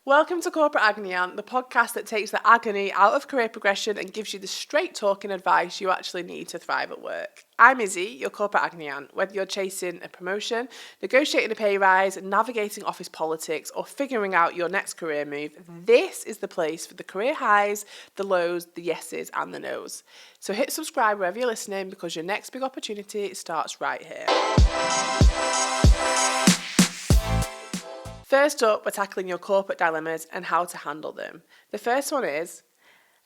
Welcome to Corporate Agony, the podcast that takes the agony out of career progression and gives you the straight talking advice you actually need to thrive at work. I'm Izzy, your corporate agony aunt. Whether you're chasing a promotion, negotiating a pay rise, navigating office politics, or figuring out your next career move, this is the place for the career highs, the lows, the yeses, and the nos. So hit subscribe wherever you're listening because your next big opportunity starts right here. First up, we're tackling your corporate dilemmas and how to handle them. The first one is,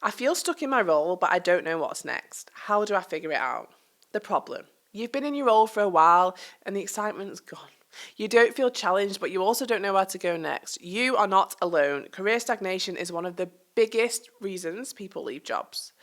I feel stuck in my role, but I don't know what's next. How do I figure it out? The problem. You've been in your role for a while and the excitement's gone. You don't feel challenged, but you also don't know where to go next. You are not alone. Career stagnation is one of the biggest reasons people leave jobs.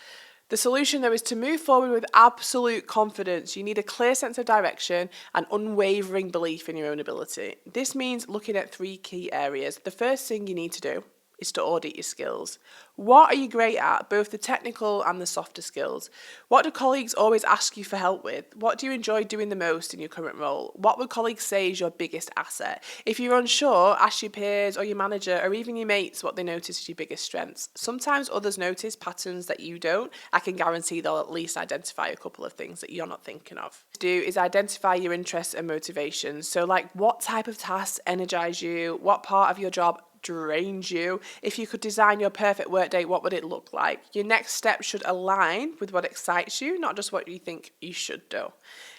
The solution, though, is to move forward with absolute confidence. You need a clear sense of direction and unwavering belief in your own ability. This means looking at 3 key areas. The first thing you need to do is to audit your skills. What are you great at, both the technical and the softer skills? What do colleagues always ask you for help with? What do you enjoy doing the most in your current role? What would colleagues say is your biggest asset? If you're unsure, ask your peers or your manager or even your mates what they notice is your biggest strengths. Sometimes others notice patterns that you don't. I can guarantee they'll at least identify a couple of things that you're not thinking of. To do is identify your interests and motivations. So like, what type of tasks energize you? What part of your job drains you? If you could design your perfect workday, what would it look like? Your next step should align with what excites you, not just what you think you should do.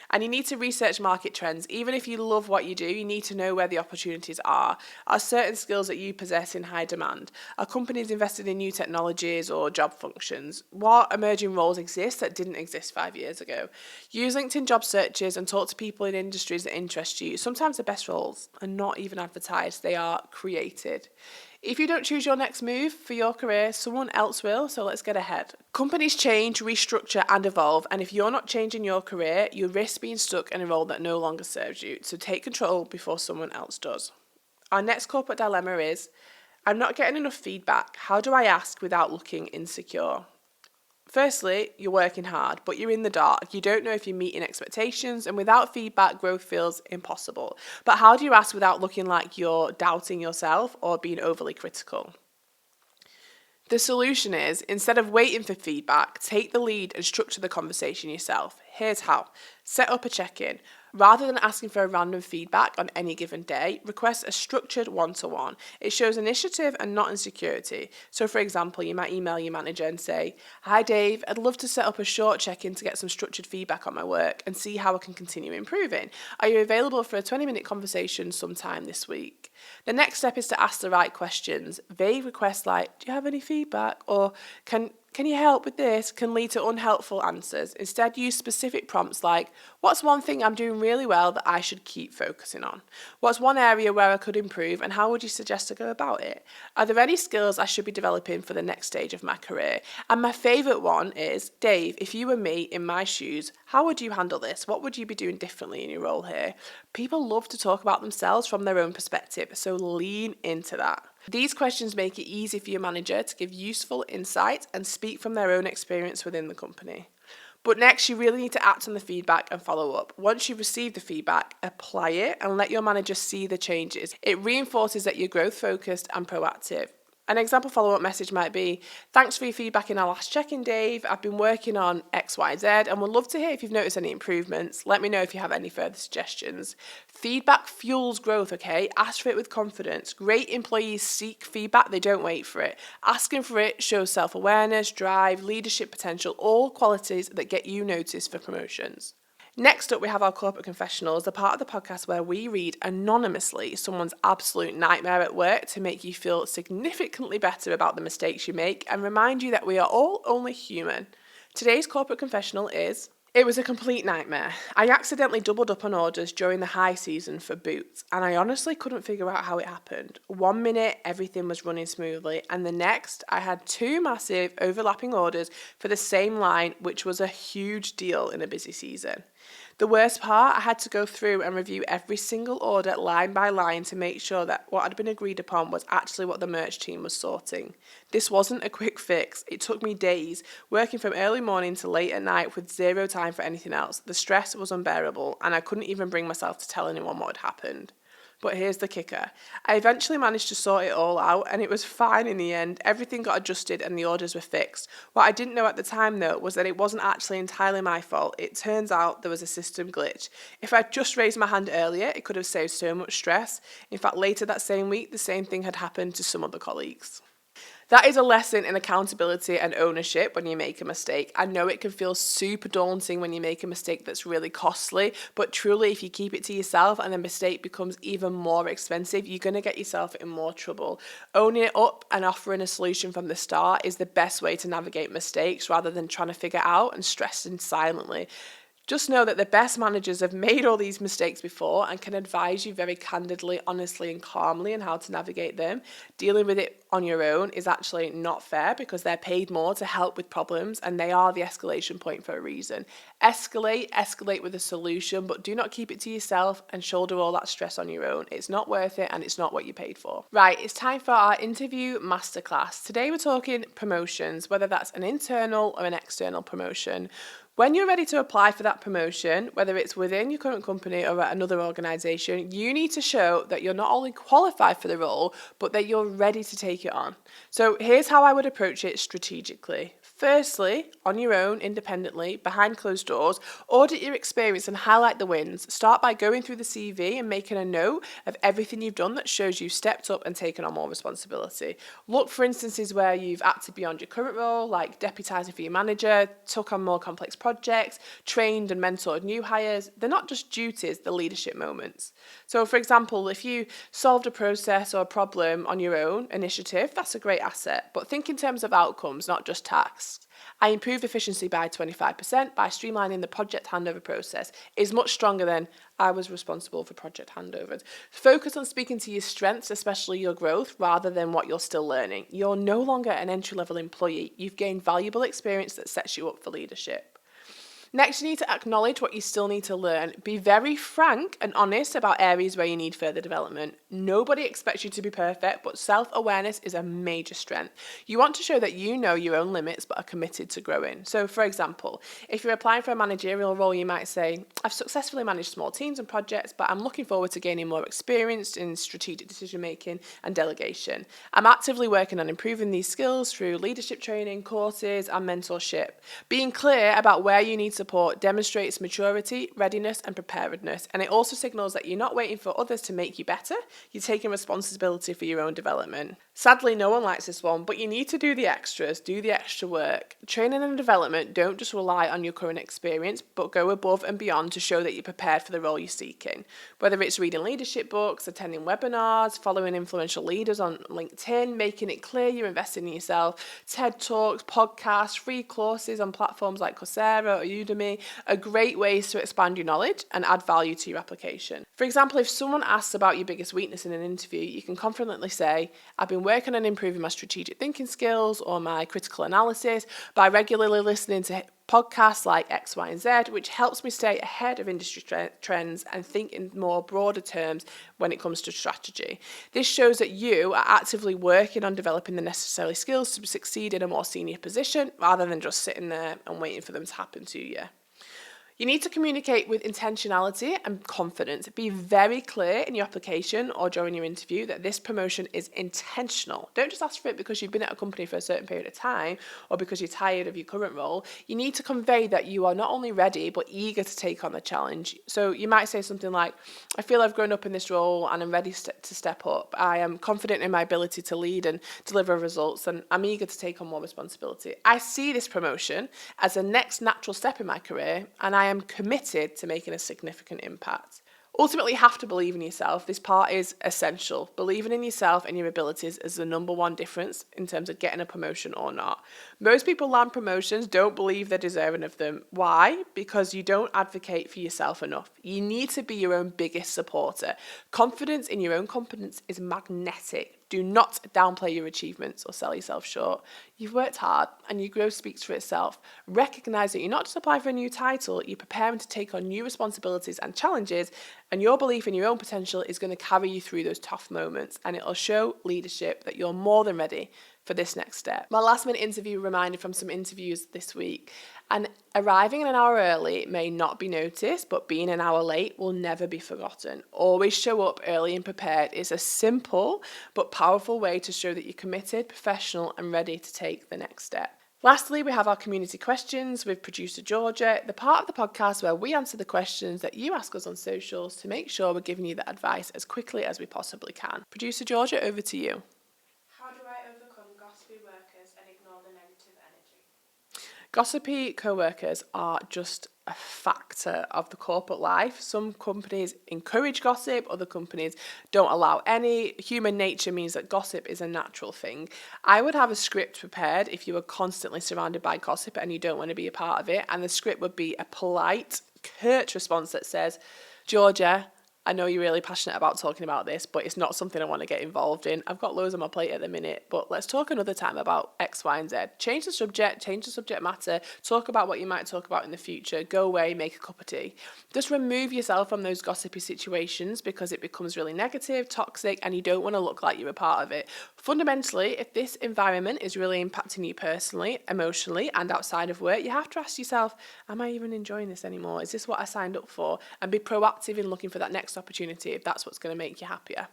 And you need to research market trends. Even if you love what you do, you need to know where the opportunities are. Are certain skills that you possess in high demand? Are companies invested in new technologies or job functions? What emerging roles exist that didn't exist 5 years ago? Use LinkedIn job searches and talk to people in industries that interest you. Sometimes the best roles are not even advertised, they are created. If you don't choose your next move for your career, someone else will, so let's get ahead. Companies change, restructure, and evolve, and if you're not changing your career, you risk being stuck in a role that no longer serves you, so take control before someone else does. Our next corporate dilemma is, I'm not getting enough feedback. How do I ask without looking insecure? Firstly, you're working hard, but you're in the dark. You don't know if you're meeting expectations, and without feedback, growth feels impossible. But how do you ask without looking like you're doubting yourself or being overly critical? The solution is, instead of waiting for feedback, take the lead and structure the conversation yourself. Here's how. Set up a check-in. Rather than asking for a random feedback on any given day, request a structured one-to-one. It shows initiative and not insecurity. So for example, you might email your manager and say, "Hi Dave, I'd love to set up a short check-in to get some structured feedback on my work and see how I can continue improving. Are you available for a 20-minute conversation sometime this week?" The next step is to ask the right questions. Vague requests like, "Do you have any feedback?" or Can you help with this?" can lead to unhelpful answers. Instead, use specific prompts like, what's one thing I'm doing really well that I should keep focusing on? What's one area where I could improve and how would you suggest to go about it? Are there any skills I should be developing for the next stage of my career? And my favourite one is, Dave, if you were me in my shoes, how would you handle this? What would you be doing differently in your role here? People love to talk about themselves from their own perspective, so lean into that. These questions make it easy for your manager to give useful insight and speak from their own experience within the company. But next, you really need to act on the feedback and follow up. Once you've received the feedback, apply it and let your manager see the changes. It reinforces that you're growth focused and proactive. An example follow-up message might be, "Thanks for your feedback in our last check-in, Dave. I've been working on XYZ and would love to hear if you've noticed any improvements. Let me know if you have any further suggestions." Feedback fuels growth, okay? Ask for it with confidence. Great employees seek feedback, they don't wait for it. Asking for it shows self-awareness, drive, leadership potential, all qualities that get you noticed for promotions. Next up, we have our Corporate Confessionals, the part of the podcast where we read anonymously someone's absolute nightmare at work to make you feel significantly better about the mistakes you make and remind you that we are all only human. Today's Corporate Confessional is, it was a complete nightmare. I accidentally doubled up on orders during the high season for boots, and I honestly couldn't figure out how it happened. 1 minute, everything was running smoothly, and the next, I had 2 massive overlapping orders for the same line, which was a huge deal in a busy season. The worst part, I had to go through and review every single order line by line to make sure that what had been agreed upon was actually what the merch team was sorting. This wasn't a quick fix. It took me days, working from early morning to late at night with zero time for anything else. The stress was unbearable, and I couldn't even bring myself to tell anyone what had happened. But here's the kicker. I eventually managed to sort it all out and it was fine in the end. Everything got adjusted and the orders were fixed. What I didn't know at the time though was that it wasn't actually entirely my fault. It turns out there was a system glitch. If I'd just raised my hand earlier, it could have saved so much stress. In fact, later that same week, the same thing had happened to some other colleagues. That is a lesson in accountability and ownership when you make a mistake. I know it can feel super daunting when you make a mistake that's really costly, but truly if you keep it to yourself and the mistake becomes even more expensive, you're going to get yourself in more trouble. Owning it up and offering a solution from the start is the best way to navigate mistakes rather than trying to figure out and stressing silently. Just know that the best managers have made all these mistakes before and can advise you very candidly, honestly, and calmly on how to navigate them. Dealing with it on your own is actually not fair because they're paid more to help with problems and they are the escalation point for a reason. Escalate with a solution, but do not keep it to yourself and shoulder all that stress on your own. It's not worth it and it's not what you paid for. Right, it's time for our interview masterclass. Today we're talking promotions, whether that's an internal or an external promotion. When you're ready to apply for that promotion, whether it's within your current company or at another organisation, you need to show that you're not only qualified for the role, but that you're ready to take it on. So here's how I would approach it strategically. Firstly, on your own, independently, behind closed doors, audit your experience and highlight the wins. Start by going through the CV and making a note of everything you've done that shows you've stepped up and taken on more responsibility. Look for instances where you've acted beyond your current role, like deputising for your manager, took on more complex projects, trained and mentored new hires. They're not just duties, they're leadership moments. So, for example, if you solved a process or a problem on your own initiative, that's a great asset. But think in terms of outcomes, not just tasks. I improved efficiency by 25% by streamlining the project handover process is much stronger than I was responsible for project handovers. Focus on speaking to your strengths, especially your growth, rather than what you're still learning. You're no longer an entry-level employee. You've gained valuable experience that sets you up for leadership. Next, you need to acknowledge what you still need to learn. Be very frank and honest about areas where you need further development. Nobody expects you to be perfect, but self-awareness is a major strength. You want to show that you know your own limits but are committed to growing. So, for example, if you're applying for a managerial role, you might say, I've successfully managed small teams and projects, but I'm looking forward to gaining more experience in strategic decision-making and delegation. I'm actively working on improving these skills through leadership training, courses, and mentorship. Being clear about where you need support demonstrates maturity, readiness, and preparedness, and it also signals that you're not waiting for others to make you better, you're taking responsibility for your own development. Sadly, no one likes this one, but you need to do the extras, do the extra work. Training and development don't just rely on your current experience, but go above and beyond to show that you're prepared for the role you're seeking. Whether it's reading leadership books, attending webinars, following influential leaders on LinkedIn, making it clear you're investing in yourself, TED Talks, podcasts, free courses on platforms like Coursera or Udemy are great ways to expand your knowledge and add value to your application. For example, if someone asks about your biggest weakness in an interview, you can confidently say, I've been working on improving my strategic thinking skills or my critical analysis by regularly listening to podcasts like X, Y, and Z, which helps me stay ahead of industry trends and think in more broader terms when it comes to strategy. This shows that you are actively working on developing the necessary skills to succeed in a more senior position rather than just sitting there and waiting for them to happen to you. You need to communicate with intentionality and confidence. Be very clear in your application or during your interview that this promotion is intentional. Don't just ask for it because you've been at a company for a certain period of time or because you're tired of your current role. You need to convey that you are not only ready but eager to take on the challenge. So you might say something like, I feel I've grown up in this role and I'm ready to step up. I am confident in my ability to lead and deliver results, and I'm eager to take on more responsibility. I see this promotion as a next natural step in my career, and I am committed to making a significant impact. Ultimately, you have to believe in yourself. This part is essential. Believing in yourself and your abilities is the number one difference in terms of getting a promotion or not. Most people land promotions, don't believe they're deserving of them. Why? Because you don't advocate for yourself enough. You need to be your own biggest supporter. Confidence in your own competence is magnetic. Do not downplay your achievements or sell yourself short. You've worked hard and your growth speaks for itself. Recognize that you're not just applying for a new title, you're preparing to take on new responsibilities and challenges, and your belief in your own potential is going to carry you through those tough moments, and it'll show leadership that you're more than ready for this next step. My last minute interview reminder from some interviews this week. And arriving an hour early may not be noticed, but being an hour late will never be forgotten. Always show up early and prepared is a simple but powerful way to show that you're committed, professional, and ready to take the next step. Lastly, we have our community questions with producer Georgia, the part of the podcast where we answer the questions that you ask us on socials to make sure we're giving you the advice as quickly as we possibly can. Producer Georgia, over to you. How do I overcome gossipy workers and ignore the negative energy? Gossipy co-workers are just a factor of the corporate life. Some companies encourage gossip, other companies don't allow any. Human nature means that gossip is a natural thing. I would have a script prepared if you were constantly surrounded by gossip and you don't want to be a part of it, and the script would be a polite, curt response that says, Georgia, I know you're really passionate about talking about this, but it's not something I want to get involved in. I've got loads on my plate at the minute, but let's talk another time about X, Y, and Z. Change the subject matter, talk about what you might talk about in the future, go away, make a cup of tea. Just remove yourself from those gossipy situations because it becomes really negative, toxic, and you don't want to look like you're a part of it. Fundamentally, if this environment is really impacting you personally, emotionally, and outside of work, you have to ask yourself, am I even enjoying this anymore? Is this what I signed up for? And be proactive in looking for that next opportunity if that's what's going to make you happier.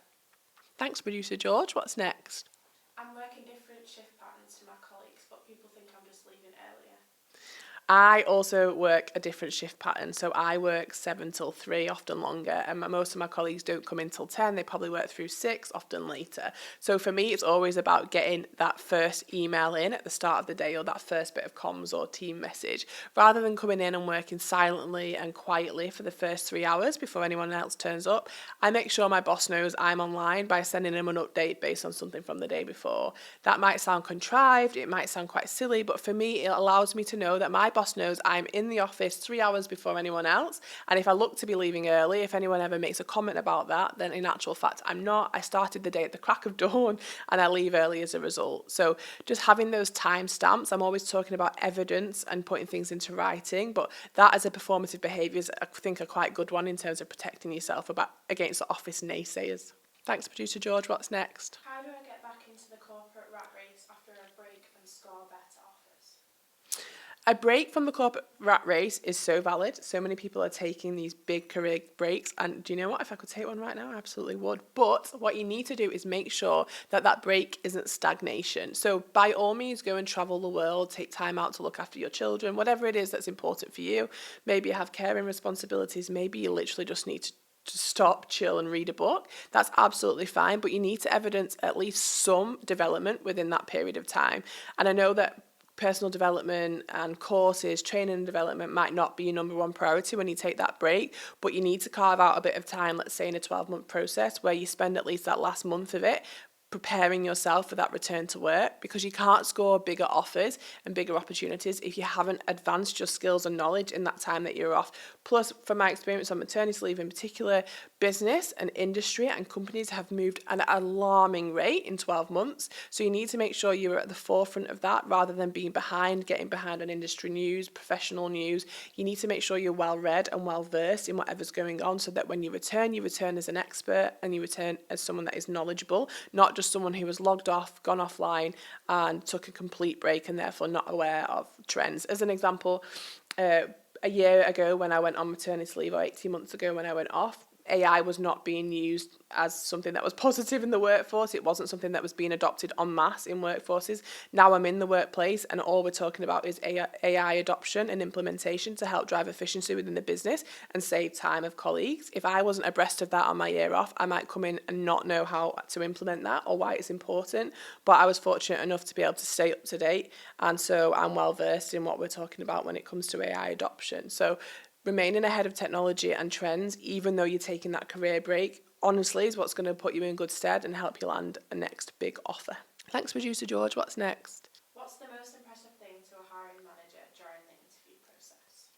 Thanks, producer George. What's next? I'm working different shift patterns to my colleagues, but people think I'm just leaving earlier. I also work a different shift pattern. So I work 7 till 3, often longer, and most of my colleagues don't come in till 10. They probably work through 6, often later. So for me, it's always about getting that first email in at the start of the day or that first bit of comms or team message, rather than coming in and working silently and quietly for the first 3 hours before anyone else turns up. I make sure my boss knows I'm online by sending him an update based on something from the day before. That might sound contrived, it might sound quite silly, but for me, it allows me to know that my boss knows I'm in the office 3 hours before anyone else, and if I look to be leaving early, if anyone ever makes a comment about that, then in actual fact I'm not. I started the day at the crack of dawn and I leave early as a result. So just having those timestamps, I'm always talking about evidence and putting things into writing, but that as a performative behaviour is, I think, a quite good one in terms of protecting yourself against the office naysayers. Thanks, producer George. What's next? How do I get back into the corporate rat race after a break and score better offers? A break from the corporate rat race is so valid. So many people are taking these big career breaks. And do you know what? If I could take one right now, I absolutely would. But what you need to do is make sure that that break isn't stagnation. So by all means, go and travel the world, take time out to look after your children, whatever it is that's important for you. Maybe you have caring responsibilities. Maybe you literally just need to stop, chill, and read a book. That's absolutely fine. But you need to evidence at least some development within that period of time. And I know that personal development and courses, training and development might not be your number one priority when you take that break, but you need to carve out a bit of time, let's say in a 12-month process, where you spend at least that last month of it preparing yourself for that return to work, because you can't score bigger offers and bigger opportunities if you haven't advanced your skills and knowledge in that time that you're off. Plus, from my experience on maternity leave in particular, business and industry and companies have moved at an alarming rate in 12 months. So you need to make sure you're at the forefront of that rather than being behind, getting behind on industry news, professional news. You need to make sure you're well read and well versed in whatever's going on so that when you return as an expert and you return as someone that is knowledgeable, not just someone who was logged off, gone offline and took a complete break and therefore not aware of trends. As an example, a year ago when I went on maternity leave, or 18 months ago when I went off, AI was not being used as something that was positive in the workforce. It wasn't something that was being adopted en masse in workforces. Now I'm in the workplace and all we're talking about is AI adoption and implementation to help drive efficiency within the business and save time of colleagues. If I wasn't abreast of that on my year off, I might come in and not know how to implement that or why it's important. But I was fortunate enough to be able to stay up to date. And so I'm well versed in what we're talking about when it comes to AI adoption. So remaining ahead of technology and trends, even though you're taking that career break, honestly is what's going to put you in good stead and help you land a next big offer. Thanks, producer George. What's next? What's the most impressive thing to a hiring manager during the interview process?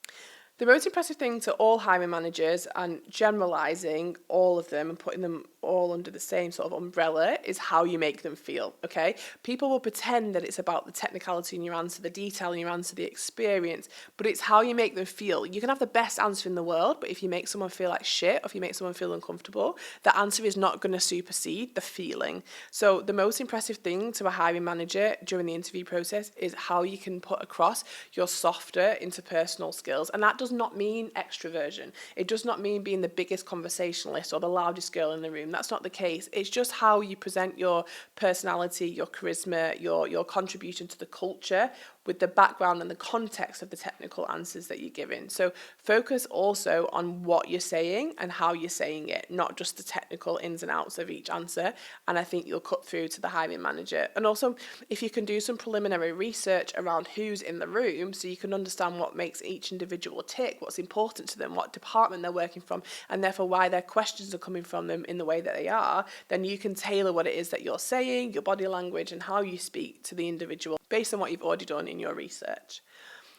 The most impressive thing to all hiring managers, and generalising all of them and putting them all under the same sort of umbrella is how you make them feel, okay? People will pretend that it's about the technicality in your answer, the detail in your answer, the experience, but it's how you make them feel. You can have the best answer in the world, but if you make someone feel like shit, or if you make someone feel uncomfortable, the answer is not going to supersede the feeling. So the most impressive thing to a hiring manager during the interview process is how you can put across your softer interpersonal skills. And that does not mean extroversion. It does not mean being the biggest conversationalist or the loudest girl in the room. That's not the case. It's just how you present your personality, your charisma, your contribution to the culture with the background and the context of the technical answers that you're giving. So focus also on what you're saying and how you're saying it, not just the technical ins and outs of each answer. And I think you'll cut through to the hiring manager. And also, if you can do some preliminary research around who's in the room so you can understand what makes each individual tick, what's important to them, what department they're working from, and therefore why their questions are coming from them in the way that they are, then you can tailor what it is that you're saying, your body language, and how you speak to the individual based on what you've already done in your research.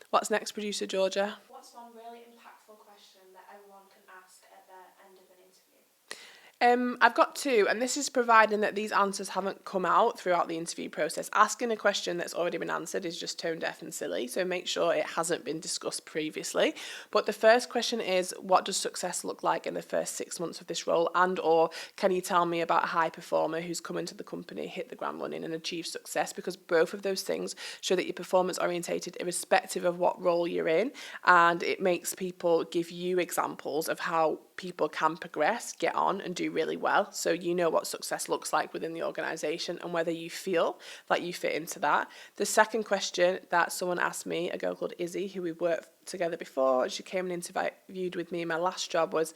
What's next, producer Georgia? What's one really impactful question that everyone can ask at the end of an interview? I've got two, and this is providing that these answers haven't come out throughout the interview process. Asking a question that's already been answered is just tone deaf and silly, so make sure it hasn't been discussed previously. But the first question is, what does success look like in the first 6 months of this role? And or can you tell me about a high performer who's come into the company, hit the ground running and achieved success? Because both of those things show that you're performance orientated irrespective of what role you're in, and it makes people give you examples of how people can progress, get on and do really well. So you know what success looks like within the organisation and whether you feel like you fit into that. The second question that someone asked me, a girl called Izzy, who we've worked together before, she came and interviewed with me in my last job, was,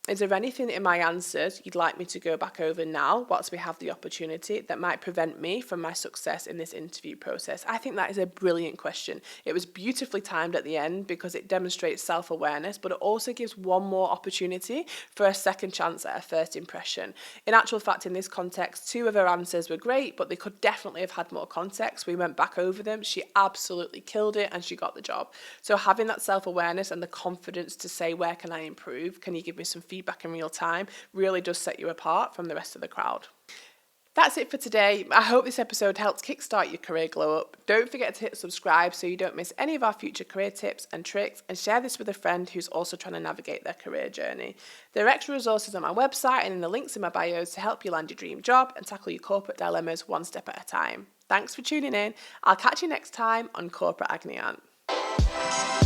is there anything in my answers you'd like me to go back over now whilst we have the opportunity that might prevent me from my success in this interview process? I think that is a brilliant question. It was beautifully timed at the end because it demonstrates self-awareness, but it also gives one more opportunity for a second chance at a first impression. In actual fact, in this context, two of her answers were great, but they could definitely have had more context. We went back over them. She absolutely killed it and she got the job. So having that self-awareness and the confidence to say, where can I improve? Can you give me some feedback in real time? Really does set you apart from the rest of the crowd. That's it for today. I hope this episode helps kickstart your career glow up. Don't forget to hit subscribe so you don't miss any of our future career tips and tricks, and share this with a friend who's also trying to navigate their career journey. There are extra resources on my website and in the links in my bios to help you land your dream job and tackle your corporate dilemmas one step at a time. Thanks for tuning in. I'll catch you next time on Corporate Agony Aunt.